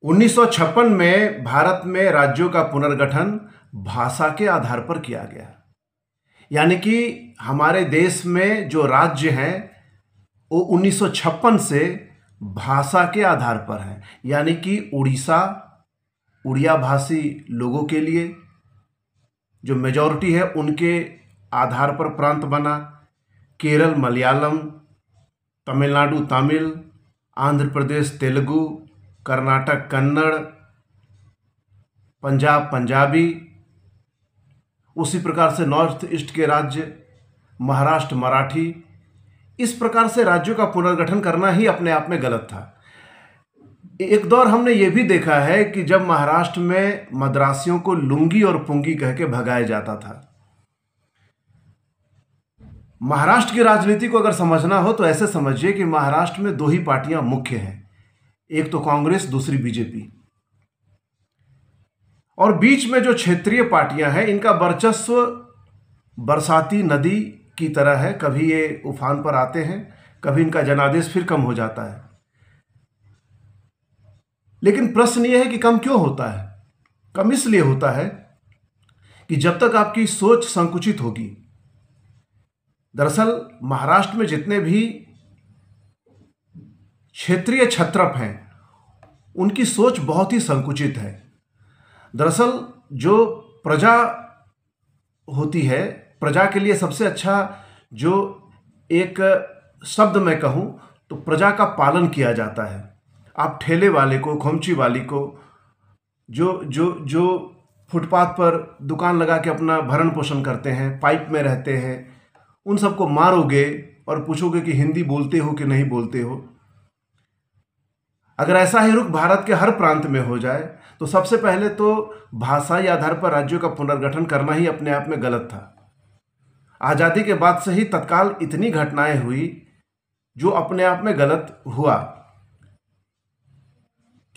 1956 में भारत में राज्यों का पुनर्गठन भाषा के आधार पर किया गया। यानी कि हमारे देश में जो राज्य हैं वो 1956 से भाषा के आधार पर हैं। यानी कि उड़ीसा उड़िया भाषी लोगों के लिए जो मेजॉरिटी है उनके आधार पर प्रांत बना, केरल मलयालम, तमिलनाडु तमिल, आंध्र प्रदेश तेलुगु, कर्नाटक कन्नड़, पंजाब पंजाबी, उसी प्रकार से नॉर्थ ईस्ट के राज्य महाराष्ट्र मराठी। इस प्रकार से राज्यों का पुनर्गठन करना ही अपने आप में गलत था। एक दौर हमने ये भी देखा है कि जब महाराष्ट्र में मद्रासियों को लुंगी और पुंगी कह के भगाया जाता था। महाराष्ट्र की राजनीति को अगर समझना हो तो ऐसे समझिए कि महाराष्ट्र में दो ही पार्टियां मुख्य हैं, एक तो कांग्रेस, दूसरी बीजेपी, और बीच में जो क्षेत्रीय पार्टियां हैं इनका वर्चस्व बरसाती नदी की तरह है। कभी ये उफान पर आते हैं, कभी इनका जनादेश फिर कम हो जाता है। लेकिन प्रश्न ये है कि कम क्यों होता है? कम इसलिए होता है कि जब तक आपकी सोच संकुचित होगी। दरअसल महाराष्ट्र में जितने भी क्षेत्रीय क्षत्रप हैं उनकी सोच बहुत ही संकुचित है। दरअसल जो प्रजा होती है, प्रजा के लिए सबसे अच्छा जो एक शब्द मैं कहूँ तो प्रजा का पालन किया जाता है। आप ठेले वाले को, खोमची वाली को, जो जो जो फुटपाथ पर दुकान लगा के अपना भरण पोषण करते हैं, पाइप में रहते हैं, उन सबको मारोगे और पूछोगे कि हिंदी बोलते हो कि नहीं बोलते हो। अगर ऐसा ही रुख भारत के हर प्रांत में हो जाए तो सबसे पहले तो भाषाई आधार पर राज्यों का पुनर्गठन करना ही अपने आप में गलत था। आज़ादी के बाद से ही तत्काल इतनी घटनाएं हुई जो अपने आप में गलत हुआ।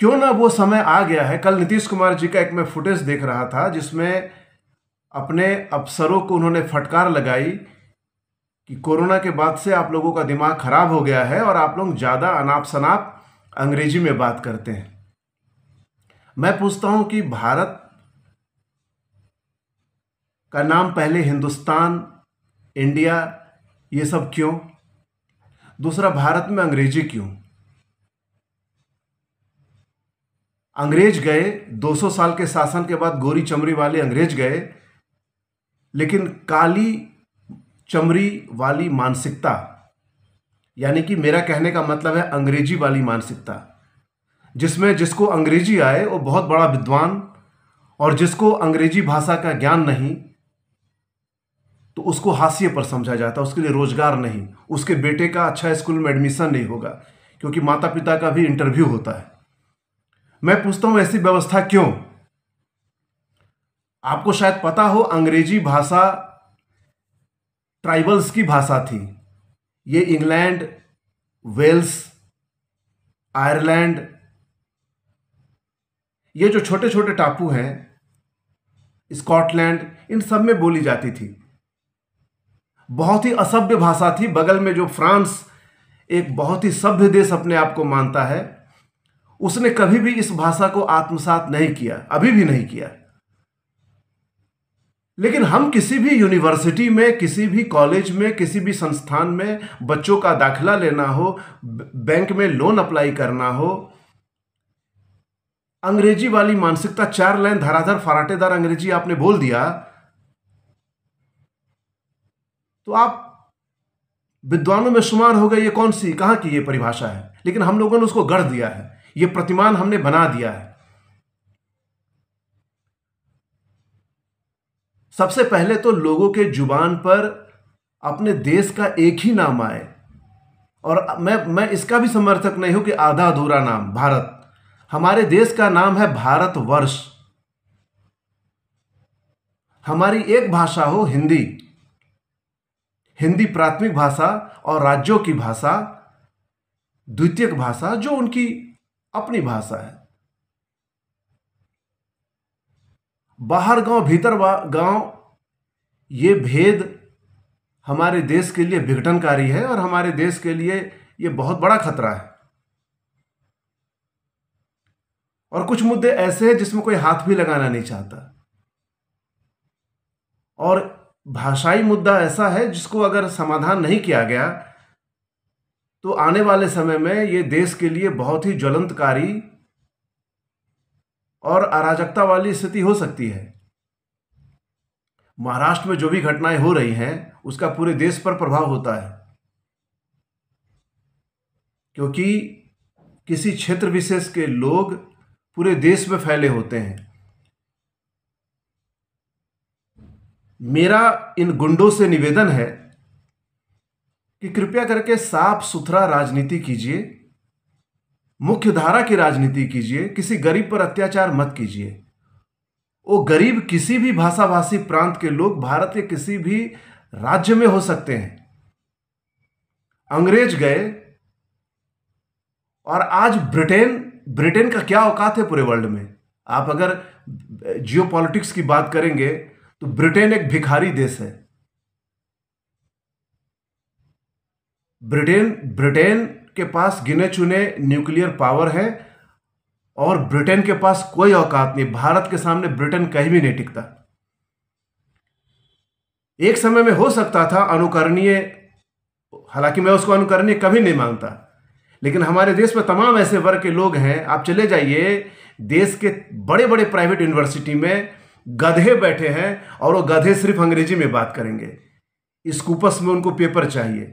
क्यों ना वो समय आ गया है। कल नीतीश कुमार जी का एक मैं फुटेज देख रहा था जिसमें अपने अफसरों को उन्होंने फटकार लगाई कि कोरोना के बाद से आप लोगों का दिमाग खराब हो गया है और आप लोग ज़्यादा अनाप शनाप अंग्रेजी में बात करते हैं। मैं पूछता हूं कि भारत का नाम पहले हिंदुस्तान, इंडिया, ये सब क्यों? दूसरा, भारत में अंग्रेजी क्यों? अंग्रेज गए, 200 साल के शासन के बाद गोरी चमड़ी वाले अंग्रेज गए, लेकिन काली चमड़ी वाली मानसिकता, यानी कि मेरा कहने का मतलब है अंग्रेजी वाली मानसिकता, जिसमें जिसको अंग्रेजी आए वो बहुत बड़ा विद्वान, और जिसको अंग्रेजी भाषा का ज्ञान नहीं तो उसको हाशिए पर समझा जाता, उसके लिए रोजगार नहीं, उसके बेटे का अच्छा स्कूल में एडमिशन नहीं होगा क्योंकि माता पिता का भी इंटरव्यू होता है। मैं पूछता हूं ऐसी व्यवस्था क्यों? आपको शायद पता हो अंग्रेजी भाषा ट्राइबल्स की भाषा थी। ये इंग्लैंड, वेल्स, आयरलैंड, ये जो छोटे छोटे टापू हैं, स्कॉटलैंड, इन सब में बोली जाती थी। बहुत ही असभ्य भाषा थी। बगल में जो फ्रांस एक बहुत ही सभ्य देश अपने आप को मानता है, उसने कभी भी इस भाषा को आत्मसात नहीं किया, अभी भी नहीं किया। लेकिन हम किसी भी यूनिवर्सिटी में, किसी भी कॉलेज में, किसी भी संस्थान में बच्चों का दाखिला लेना हो, बैंक में लोन अप्लाई करना हो, अंग्रेजी वाली मानसिकता, 4 लाइन धराधर फराटेदार अंग्रेजी आपने बोल दिया तो आप विद्वानों में शुमार हो गए। ये कौन सी, कहां की ये परिभाषा है? लेकिन हम लोगों ने उसको गढ़ दिया है, ये प्रतिमान हमने बना दिया है। सबसे पहले तो लोगों के जुबान पर अपने देश का एक ही नाम आए, और मैं इसका भी समर्थक नहीं हूं कि आधा अधूरा नाम भारत। हमारे देश का नाम है भारतवर्ष। हमारी एक भाषा हो हिंदी, हिंदी प्राथमिक भाषा और राज्यों की भाषा द्वितीयक भाषा, जो उनकी अपनी भाषा है। बाहर गांव भीतर गांव, ये भेद हमारे देश के लिए विघटनकारी है और हमारे देश के लिए ये बहुत बड़ा खतरा है। और कुछ मुद्दे ऐसे हैं जिसमें कोई हाथ भी लगाना नहीं चाहता। और भाषाई मुद्दा ऐसा है जिसको अगर समाधान नहीं किया गया तो आने वाले समय में ये देश के लिए बहुत ही ज्वलंतकारी और अराजकता वाली स्थिति हो सकती है। महाराष्ट्र में जो भी घटनाएं हो रही हैं उसका पूरे देश पर प्रभाव होता है, क्योंकि किसी क्षेत्र विशेष के लोग पूरे देश में फैले होते हैं। मेरा इन गुंडों से निवेदन है कि कृपया करके साफ सुथरा राजनीति कीजिए, मुख्य धारा की राजनीति कीजिए, किसी गरीब पर अत्याचार मत कीजिए। वो गरीब किसी भी भाषाभाषी प्रांत के लोग भारत के किसी भी राज्य में हो सकते हैं। अंग्रेज गए और आज ब्रिटेन का क्या औकात है पूरे वर्ल्ड में। आप अगर जियोपॉलिटिक्स की बात करेंगे तो ब्रिटेन एक भिखारी देश है। ब्रिटेन के पास गिने चुने न्यूक्लियर पावर है और ब्रिटेन के पास कोई औकात नहीं। भारत के सामने ब्रिटेन कहीं भी नहीं टिकता। एक समय में हो सकता था अनुकरणीय, हालांकि मैं उसको अनुकरणीय कभी नहीं मानता, लेकिन हमारे देश में तमाम ऐसे वर्ग के लोग हैं। आप चले जाइए देश के बड़े बड़े प्राइवेट यूनिवर्सिटी में गधे बैठे हैं और वो गधे सिर्फ अंग्रेजी में बात करेंगे। स्कूपस में उनको पेपर चाहिए।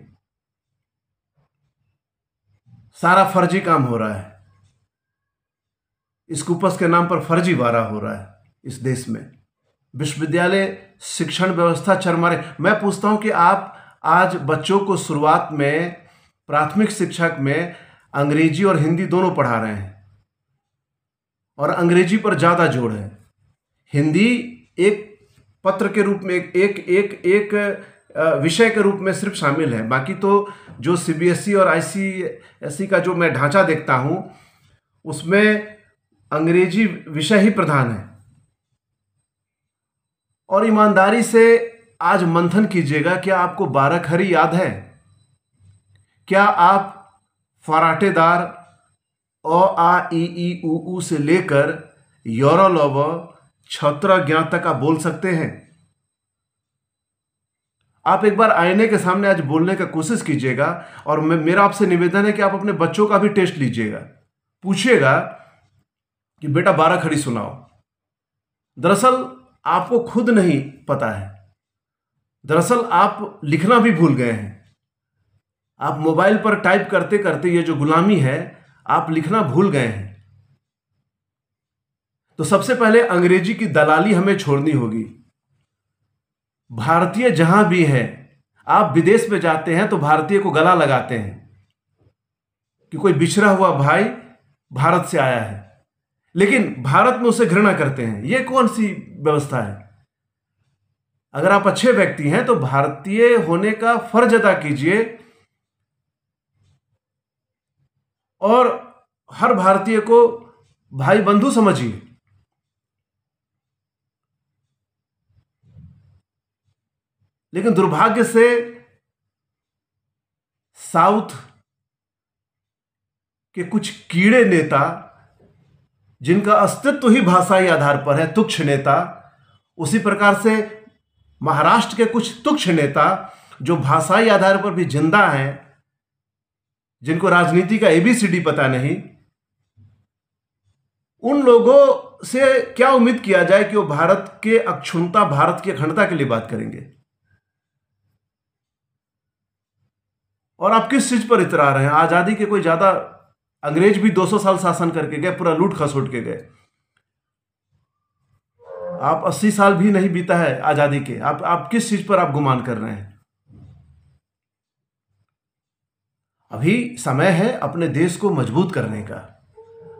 सारा फर्जी काम हो रहा है। स्कूपस के नाम पर फर्जीवाड़ा हो रहा है इस देश में। विश्वविद्यालय शिक्षण व्यवस्था चरमराई। मैं पूछता हूं कि आप आज बच्चों को शुरुआत में प्राथमिक शिक्षक में अंग्रेजी और हिंदी दोनों पढ़ा रहे हैं और अंग्रेजी पर ज्यादा जोर है। हिंदी एक पत्र के रूप में एक विषय के रूप में सिर्फ शामिल है। बाकी तो जो सीबीएसई और आईसीएसई का जो मैं ढांचा देखता हूं उसमें अंग्रेजी विषय ही प्रधान है। और ईमानदारी से आज मंथन कीजिएगा, क्या आपको 12 खरी याद है? क्या आप फराटेदार अ आ इ ई उ ऊ से लेकर योरलव छत्र ज्ञात तक आप बोल सकते हैं? आप एक बार आईने के सामने आज बोलने का कोशिश कीजिएगा। और मेरा आपसे निवेदन है कि आप अपने बच्चों का भी टेस्ट लीजिएगा। पूछिएगा कि बेटा 12 खड़ी सुनाओ। दरअसल आपको खुद नहीं पता है। दरअसल आप लिखना भी भूल गए हैं। आप मोबाइल पर टाइप करते करते ये जो गुलामी है, आप लिखना भूल गए हैं। तो सबसे पहले अंग्रेजी की दलाली हमें छोड़नी होगी। भारतीय जहां भी है, आप विदेश में जाते हैं तो भारतीय को गला लगाते हैं कि कोई बिछड़ा हुआ भाई भारत से आया है, लेकिन भारत में उसे घृणा करते हैं। यह कौन सी व्यवस्था है? अगर आप अच्छे व्यक्ति हैं तो भारतीय होने का फर्ज अदा कीजिए और हर भारतीय को भाई बंधु समझिए। लेकिन दुर्भाग्य से साउथ के कुछ कीड़े नेता, जिनका अस्तित्व ही भाषाई आधार पर है, तुच्छ नेता, उसी प्रकार से महाराष्ट्र के कुछ तुच्छ नेता जो भाषाई आधार पर भी जिंदा हैं, जिनको राजनीति का एबीसीडी पता नहीं, उन लोगों से क्या उम्मीद किया जाए कि वो भारत के अक्षुण्णता, भारत की अखंडता के लिए बात करेंगे? और आप किस चीज पर इतरा रहे हैं? आजादी के कोई ज्यादा, अंग्रेज भी 200 साल शासन करके गए, पूरा लूट खसोट के गए। आप 80 साल भी नहीं बीता है आजादी के। आप किस चीज पर आप गुमान कर रहे हैं? अभी समय है अपने देश को मजबूत करने का।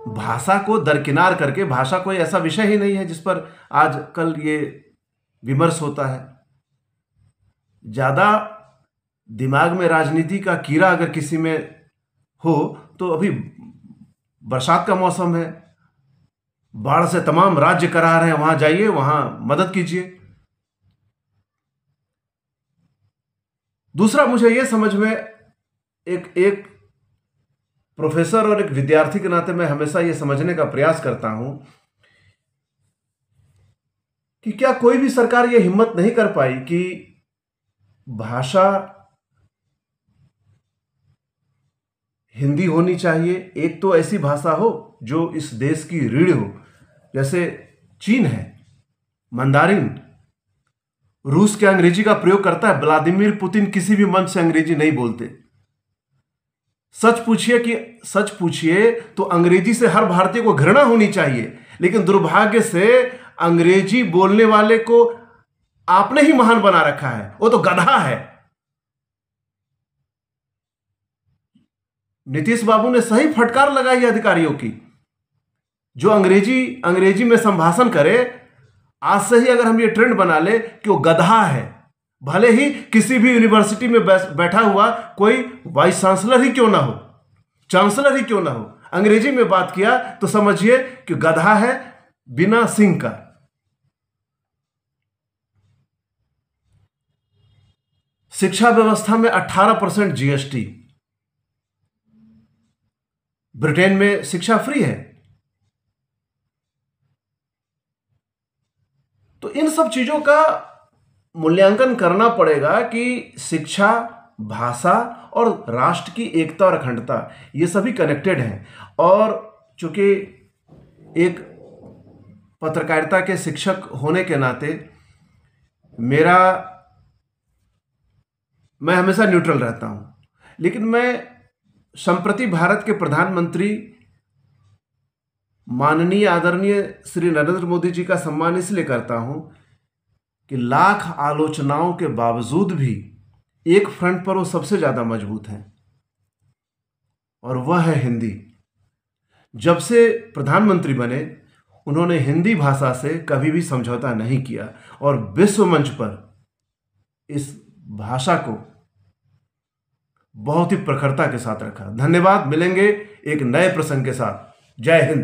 भाषा को दरकिनार करके, भाषा कोई ऐसा विषय ही नहीं है जिस पर आज कल ये विमर्श होता है। ज्यादा दिमाग में राजनीति का कीड़ा अगर किसी में हो तो अभी बरसात का मौसम है, बाढ़ से तमाम राज्य करा रहे हैं, वहां जाइए, वहां मदद कीजिए। दूसरा, मुझे यह समझ में एक प्रोफेसर और एक विद्यार्थी के नाते मैं हमेशा यह समझने का प्रयास करता हूं कि क्या कोई भी सरकार यह हिम्मत नहीं कर पाई कि भाषा हिंदी होनी चाहिए, एक तो ऐसी भाषा हो जो इस देश की रीढ़ हो, जैसे चीन है, मंदारिन। रूस क्या अंग्रेजी का प्रयोग करता है? व्लादिमीर पुतिन किसी भी मंच से अंग्रेजी नहीं बोलते। सच पूछिए तो अंग्रेजी से हर भारतीय को घृणा होनी चाहिए, लेकिन दुर्भाग्य से अंग्रेजी बोलने वाले को आपने ही महान बना रखा है, वो तो गधा है। नीतीश बाबू ने सही फटकार लगाई है अधिकारियों की, जो अंग्रेजी में संभाषण करे, आज से ही अगर हम ये ट्रेंड बना ले कि वो गधा है, भले ही किसी भी यूनिवर्सिटी में बैठा हुआ कोई वाइस चांसलर ही क्यों ना हो, चांसलर ही क्यों ना हो, अंग्रेजी में बात किया तो समझिए कि गधा है बिना सिंह का। शिक्षा व्यवस्था में 18% जीएसटी। ब्रिटेन में शिक्षा फ्री है। तो इन सब चीजों का मूल्यांकन करना पड़ेगा कि शिक्षा, भाषा और राष्ट्र की एकता और अखंडता ये सभी कनेक्टेड हैं। और चूंकि एक पत्रकारिता के शिक्षक होने के नाते मैं हमेशा न्यूट्रल रहता हूं, लेकिन मैं संप्रति भारत के प्रधानमंत्री माननीय आदरणीय श्री नरेंद्र मोदी जी का सम्मान इसलिए करता हूं कि लाख आलोचनाओं के बावजूद भी एक फ्रंट पर वो सबसे ज्यादा मजबूत हैं, और वह है हिंदी। जब से प्रधानमंत्री बने उन्होंने हिंदी भाषा से कभी भी समझौता नहीं किया और विश्व मंच पर इस भाषा को बहुत ही प्रखरता के साथ रखा। धन्यवाद। मिलेंगे एक नए प्रसंग के साथ। जय हिंद।